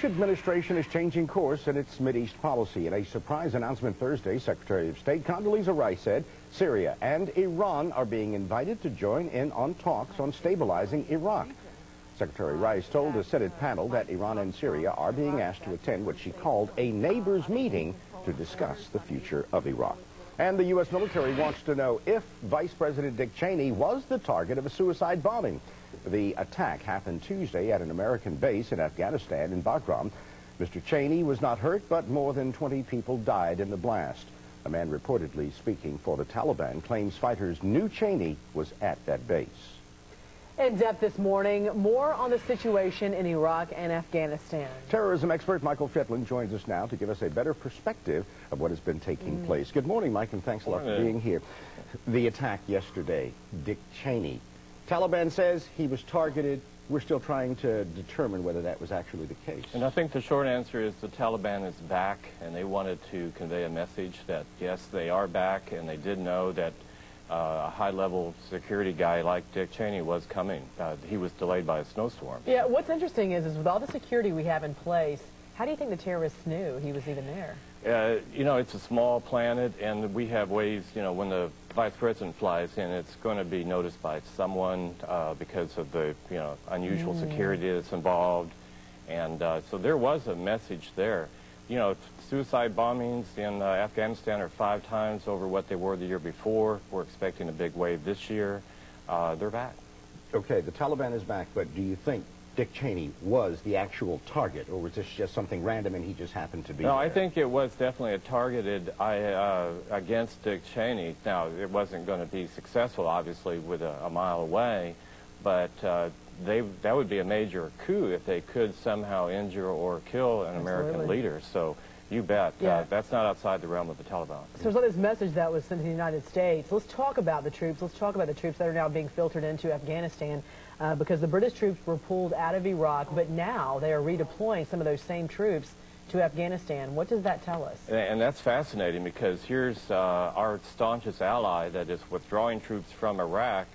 Bush administration is changing course in its Mideast policy. In a surprise announcement Thursday, Secretary of State Condoleezza Rice said Syria and Iran are being invited to join in on talks on stabilizing Iraq. Secretary Rice told a Senate panel that Iran and Syria are being asked to attend what she called a neighbors' meeting to discuss the future of Iraq. And the U.S. military wants to know if Vice President Dick Cheney was the target of a suicide bombing. The attack happened Tuesday at an American base in Afghanistan in Bagram. Mr. Cheney was not hurt, but more than 20 people died in the blast. A man reportedly speaking for the Taliban claims fighters knew Cheney was at that base. In depth this morning, more on the situation in Iraq and Afghanistan. Terrorism expert Michael Fetland joins us now to give us a better perspective of what has been taking place. Good morning, Mike, and thanks a lot for being here. The attack yesterday, Dick Cheney. Taliban says he was targeted. We're still trying to determine whether that was actually the case. And I think the short answer is the Taliban is back, and they wanted to convey a message that, yes, they are back, and they did know that a high-level security guy like Dick Cheney was coming. He was delayed by a snowstorm. Yeah, what's interesting is with all the security we have in place, how do you think the terrorists knew he was even there? You know, it's a small planet, and we have ways, you know, when the vice president flies in, it's going to be noticed by someone because of the, you know, unusual security that's involved. And so there was a message there. You know, suicide bombings in Afghanistan are 5 times over what they were the year before. We're expecting a big wave this year. They're back. Okay, the Taliban is back, but do you think Dick Cheney was the actual target, or was this just something random and he just happened to be there? I think it was definitely a targeted against Dick Cheney. Now, it wasn't going to be successful, obviously, with a mile away, but that would be a major coup if they could somehow injure or kill an American leader. So you bet. Yeah. That's not outside the realm of the Taliban. So there's this message that was sent to the United States. Let's talk about the troops. Let's talk about the troops that are now being filtered into Afghanistan because the British troops were pulled out of Iraq, but now they are redeploying some of those same troops to Afghanistan. What does that tell us? And that's fascinating because here's our staunchest ally that is withdrawing troops from Iraq,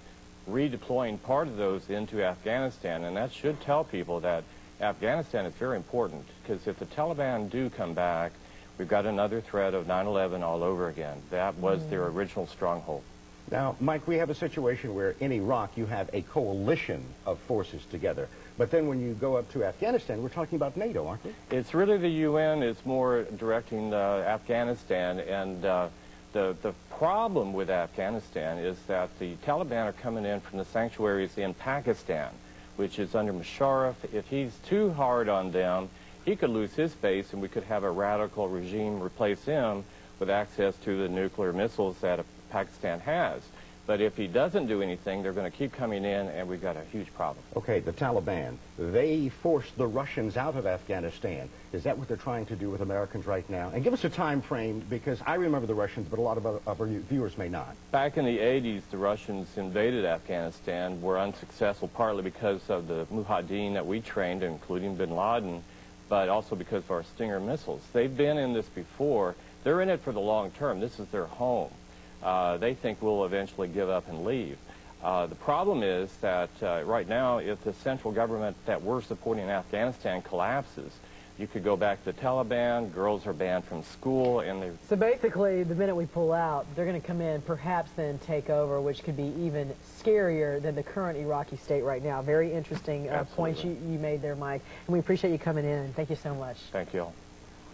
redeploying part of those into Afghanistan, and that should tell people that Afghanistan is very important because if the Taliban do come back, we've got another threat of 9/11 all over again. That was their original stronghold. Now, Mike, we have a situation where in Iraq you have a coalition of forces together. But then when you go up to Afghanistan, we're talking about NATO, aren't we? It's really the UN. It's more directing Afghanistan. And the problem with Afghanistan is that the Taliban are coming in from the sanctuaries in Pakistan, which is under Musharraf. If he's too hard on them, he could lose his base, and we could have a radical regime replace him with access to the nuclear missiles that Pakistan has. But if he doesn't do anything, they're going to keep coming in, and we've got a huge problem. Okay, the Taliban, they forced the Russians out of Afghanistan. Is that what they're trying to do with Americans right now? And give us a time frame, because I remember the Russians, but a lot of our viewers may not. Back in the 80s, the Russians invaded Afghanistan, were unsuccessful partly because of the Mujahideen that we trained, including bin Laden, but also because of our Stinger missiles. They've been in this before. They're in it for the long term. This is their home. They think we'll eventually give up and leave. The problem is that right now, if the central government that we're supporting in Afghanistan collapses, you could go back to the Taliban, girls are banned from school, and they... So basically, the minute we pull out, they're going to come in, perhaps then take over, which could be even scarier than the current Iraqi state right now. Very interesting points you made there, Mike. And we appreciate you coming in. Thank you so much. Thank you all.